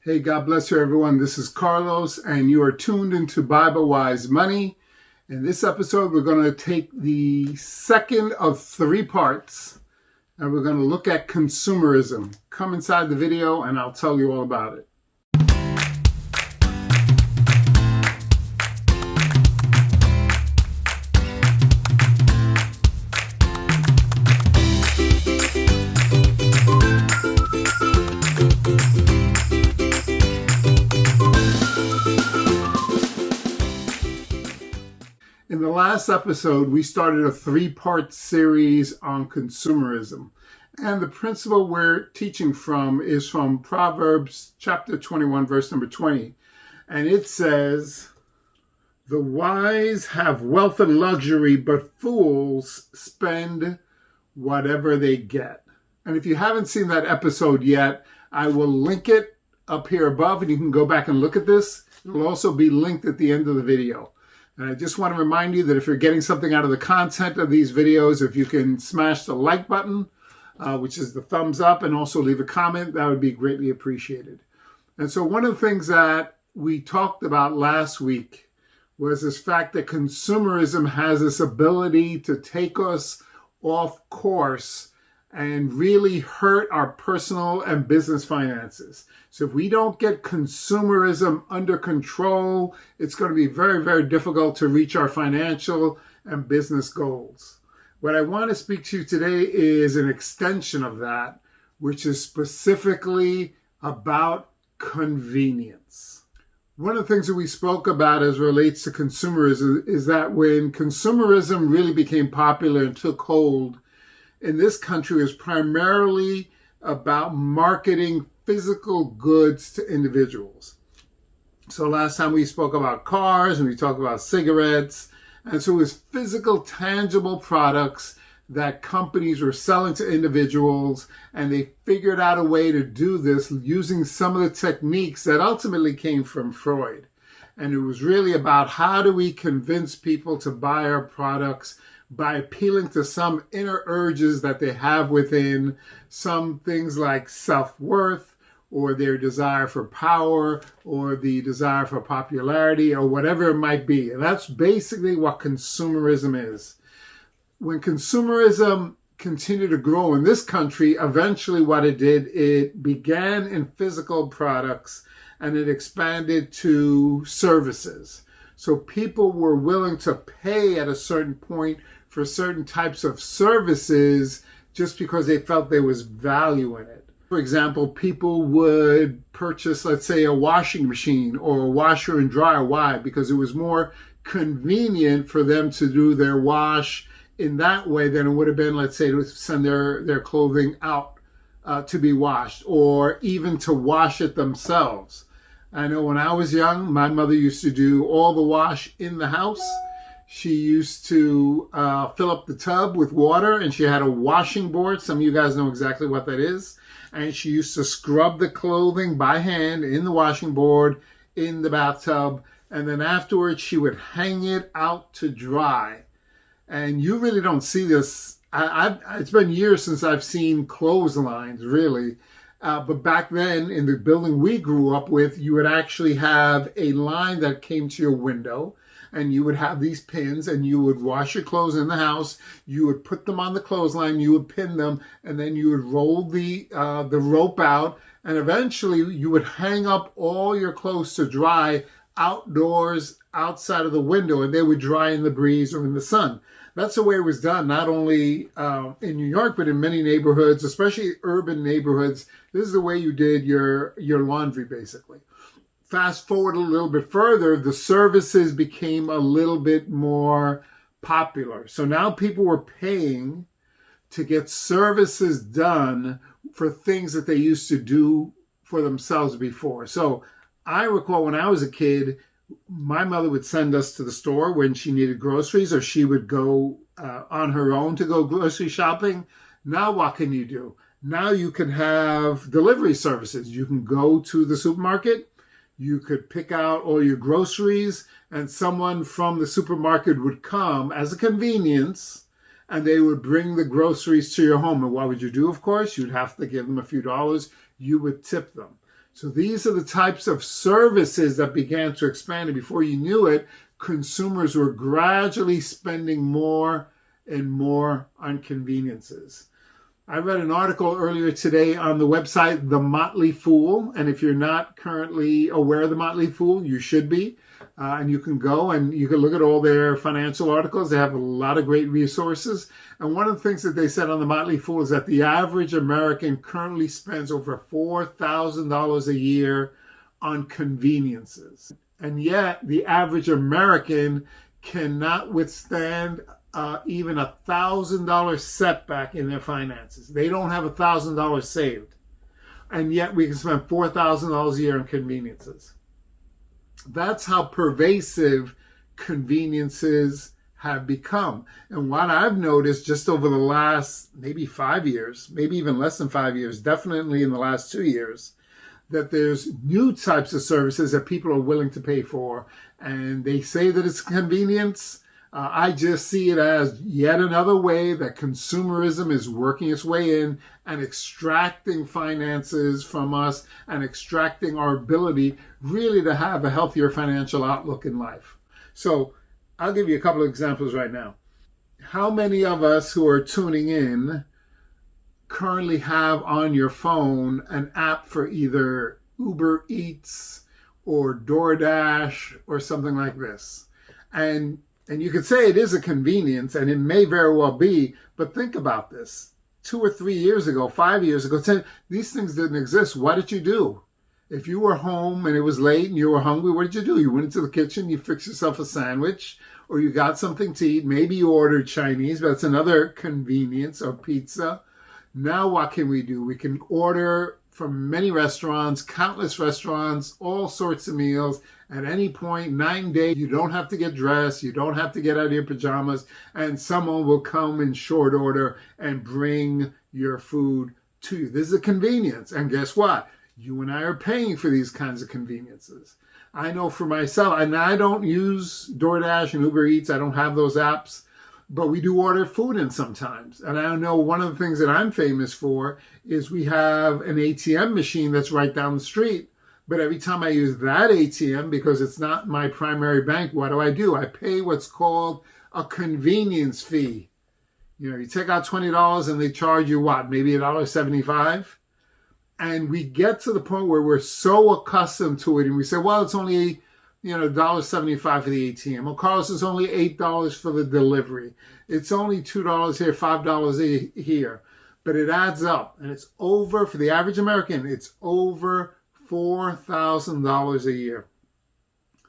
Hey, God bless you, everyone. This is Carlos, and you are tuned into Bible Wise Money. In this episode, we're going to take the second of three parts, and we're going to look at consumerism. Come inside the video, and I'll tell you all about it. In the last episode, we started a three-part series on consumerism. And the principle we're teaching from is from Proverbs chapter 21, verse number 20. And it says, "The wise have wealth and luxury, but fools spend whatever they get." And if you haven't seen that episode yet, I will link it up here above, and you can go back and look at this. It will also be linked at the end of the video. And I just want to remind you that if you're getting something out of the content of these videos, if you can smash the like button, which is the thumbs up, and also leave a comment, that would be greatly appreciated. And so one of the things that we talked about last week was this fact that consumerism has this ability to take us off course and really hurt our personal and business finances. So if we don't get consumerism under control, it's going to be very, very difficult to reach our financial and business goals. What I want to speak to you today is an extension of that, which is specifically about convenience. One of the things that we spoke about as relates to consumerism is that when consumerism really became popular and took hold in this country, is primarily about marketing physical goods to individuals. So last time we spoke about cars and we talked about cigarettes. And so it was physical, tangible products that companies were selling to individuals, and they figured out a way to do this using some of the techniques that ultimately came from Freud. And it was really about how do we convince people to buy our products by appealing to some inner urges that they have within, some things like self-worth or their desire for power or the desire for popularity or whatever it might be. And that's basically what consumerism is. When consumerism continued to grow in this country, eventually what it did, it began in physical products and it expanded to services. So people were willing to pay at a certain point for certain types of services just because they felt there was value in it. For example, people would purchase, let's say, a washing machine or a washer and dryer. Why? Because it was more convenient for them to do their wash in that way than it would have been, let's say, to send their clothing out to be washed, or even to wash it themselves. I know when I was young, my mother used to do all the wash in the house. She used to fill up the tub with water, and she had a washing board. Some of you guys know exactly what that is. And she used to scrub the clothing by hand in the washing board, in the bathtub. And then afterwards, she would hang it out to dry. And you really don't see this. It's been years since I've seen clotheslines, really. But back then, in the building we grew up with, you would actually have a line that came to your window, and you would have these pins, and you would wash your clothes in the house. You would put them on the clothesline, you would pin them, and then you would roll the rope out, and eventually you would hang up all your clothes to dry outdoors, outside of the window, and they would dry in the breeze or in the sun. That's the way it was done, not only in New York, but in many neighborhoods, especially urban neighborhoods. This is the way you did your laundry, basically. Fast forward a little bit further, the services became a little bit more popular. So now people were paying to get services done for things that they used to do for themselves before. So I recall when I was a kid, my mother would send us to the store when she needed groceries, or she would go on her own to go grocery shopping. Now what can you do? Now you can have delivery services. You can go to the supermarket. You could pick out all your groceries, and someone from the supermarket would come as a convenience, and they would bring the groceries to your home. And what would you do, of course? You'd have to give them a few dollars. You would tip them. So these are the types of services that began to expand. And before you knew it, consumers were gradually spending more and more on conveniences. I read an article earlier today on the website The Motley Fool, and if you're not currently aware of The Motley Fool, you should be. And you can go and you can look at all their financial articles. They have a lot of great resources. And one of the things that they said on The Motley Fool is that the average American currently spends over $4,000 a year on conveniences. And yet the average American cannot withstand even $1,000 setback in their finances. They don't have $1,000 saved. And yet we can spend $4,000 a year on conveniences. That's how pervasive conveniences have become. And what I've noticed just over the last maybe 5 years, maybe even less than 5 years, definitely in the last 2 years, that there's new types of services that people are willing to pay for. And they say that it's convenience. I just see it as yet another way that consumerism is working its way in and extracting finances from us and extracting our ability really to have a healthier financial outlook in life. So I'll give you a couple of examples right now. How many of us who are tuning in currently have on your phone an app for either Uber Eats or DoorDash or something like this? And you could say it is a convenience, and it may very well be, but think about this. 2 or 3 years ago, 5 years ago, 10, these things didn't exist. What did you do? If you were home and it was late and you were hungry, what did you do? You went into the kitchen, you fixed yourself a sandwich, or you got something to eat. Maybe you ordered Chinese, but that's another convenience, or pizza. Now what can we do? We can order from many restaurants, countless restaurants, all sorts of meals at any point, night and day. You don't have to get dressed. You don't have to get out of your pajamas. And someone will come in short order and bring your food to you. This is a convenience. And guess what? You and I are paying for these kinds of conveniences. I know for myself, and I don't use DoorDash and Uber Eats. I don't have those apps. But we do order food in sometimes. And I know one of the things that I'm famous for is we have an ATM machine that's right down the street. But every time I use that ATM, because it's not my primary bank, what do? I pay what's called a convenience fee. You know, you take out $20 and they charge you what? Maybe $1.75? And we get to the point where we're so accustomed to it and we say, well, it's only $1.75 for the ATM. Well, Carlos, it's only $8 for the delivery. It's only $2 here, $5 here. But it adds up. And it's over, for the average American, it's over $4,000 a year.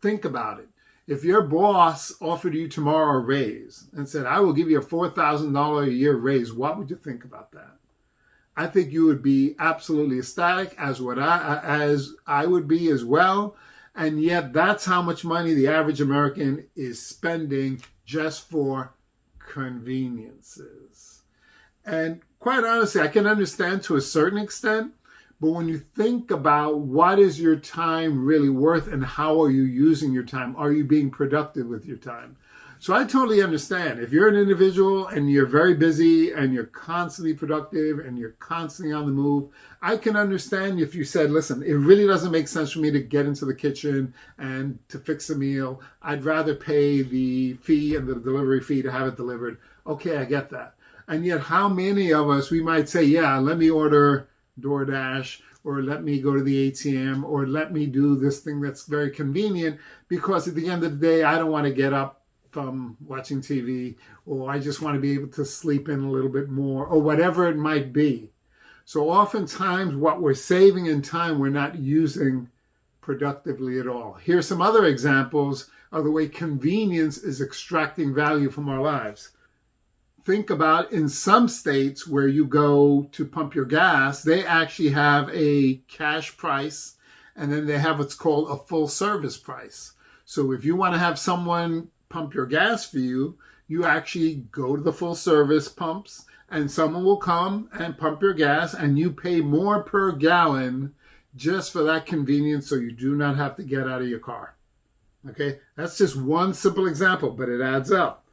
Think about it. If your boss offered you tomorrow a raise and said, I will give you a $4,000 a year raise, what would you think about that? I think you would be absolutely ecstatic, as I would be as well. And yet that's how much money the average American is spending just for conveniences. And quite honestly, I can understand to a certain extent, but when you think about what is your time really worth and how are you using your time, are you being productive with your time? So I totally understand. If you're an individual and you're very busy and you're constantly productive and you're constantly on the move, I can understand if you said, listen, it really doesn't make sense for me to get into the kitchen and to fix a meal. I'd rather pay the fee and the delivery fee to have it delivered. Okay, I get that. And yet how many of us, we might say, yeah, let me order DoorDash, or let me go to the ATM, or let me do this thing that's very convenient, because at the end of the day, I don't want to get up from watching TV, or I just want to be able to sleep in a little bit more, or whatever it might be. So oftentimes what we're saving in time, we're not using productively at all. Here's some other examples of the way convenience is extracting value from our lives. Think about in some states where you go to pump your gas, they actually have a cash price, and then they have what's called a full service price. So if you want to have someone pump your gas for you, you actually go to the full service pumps and someone will come and pump your gas, and you pay more per gallon just for that convenience, so you do not have to get out of your car. Okay, that's just one simple example, but it adds up.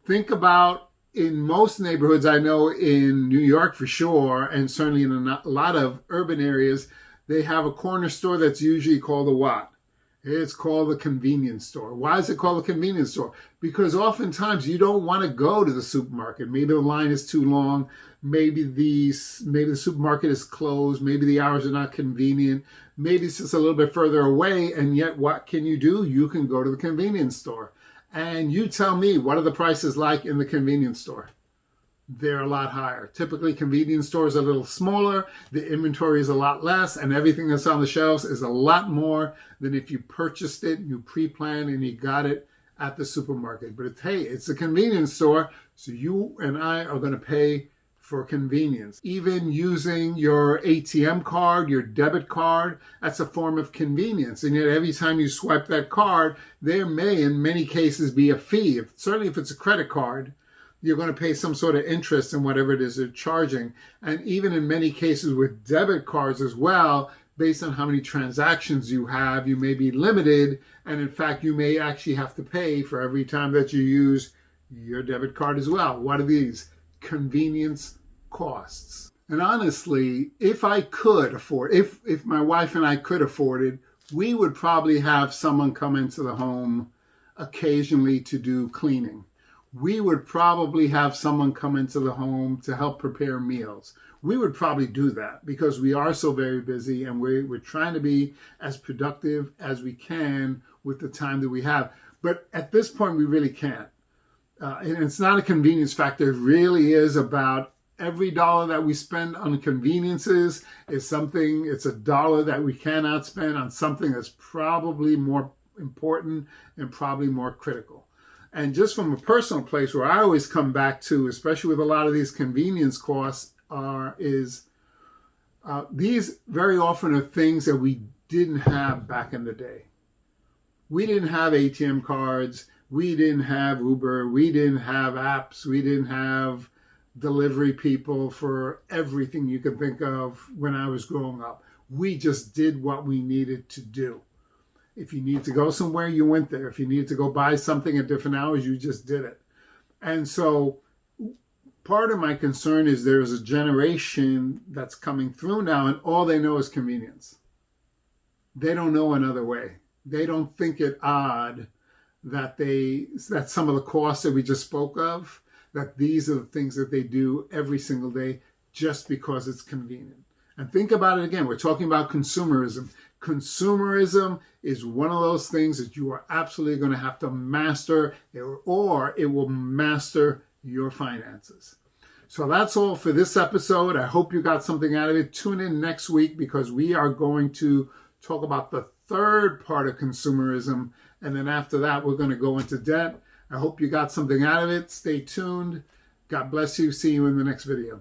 Think about in most neighborhoods, I know in New York for sure, and certainly in a lot of urban areas, they have a corner store that's usually called a what? It's called a convenience store. Why is it called a convenience store? Because oftentimes you don't want to go to the supermarket. Maybe the line is too long. Maybe the supermarket is closed. Maybe the hours are not convenient. Maybe it's just a little bit further away. And yet what can you do? You can go to the convenience store. And you tell me, what are the prices like in the convenience store? They're a lot higher. Typically, convenience stores are a little smaller, the inventory is a lot less, and everything that's on the shelves is a lot more than if you purchased it, you pre-planned, and you got it at the supermarket. But it's a convenience store, so you and I are going to pay for convenience. Even using your ATM card, your debit card, that's a form of convenience. And yet every time you swipe that card, there may, in many cases, be a fee. Certainly if it's a credit card, you're going to pay some sort of interest in whatever it is they're charging. And even in many cases with debit cards as well, based on how many transactions you have, you may be limited. And in fact, you may actually have to pay for every time that you use your debit card as well. What are these? Convenience costs. And honestly, if I could afford, if my wife and I could afford it, we would probably have someone come into the home occasionally to do cleaning. We would probably have someone come into the home to help prepare meals. We would probably do that because we are so very busy and we're trying to be as productive as we can with the time that we have. But at this point, we really can't. And it's not a convenience factor. It really is about every dollar that we spend on conveniences it's a dollar that we cannot spend on something that's probably more important and probably more critical. And just from a personal place where I always come back to, especially with a lot of these convenience costs, these very often are things that we didn't have back in the day. We didn't have ATM cards. We didn't have Uber. We didn't have apps. We didn't have delivery people for everything you could think of when I was growing up. We just did what we needed to do. If you need to go somewhere, you went there. If you needed to go buy something at different hours, you just did it. And so part of my concern is there's a generation that's coming through now and all they know is convenience. They don't know another way. They don't think it odd that some of the costs that we just spoke of, that these are the things that they do every single day just because it's convenient. And think about it again. We're talking about consumerism. Consumerism is one of those things that you are absolutely going to have to master, or it will master your finances. So that's all for this episode. I hope you got something out of it. Tune in next week because we are going to talk about the third part of consumerism. And then after that, we're going to go into debt. I hope you got something out of it. Stay tuned. God bless you. See you in the next video.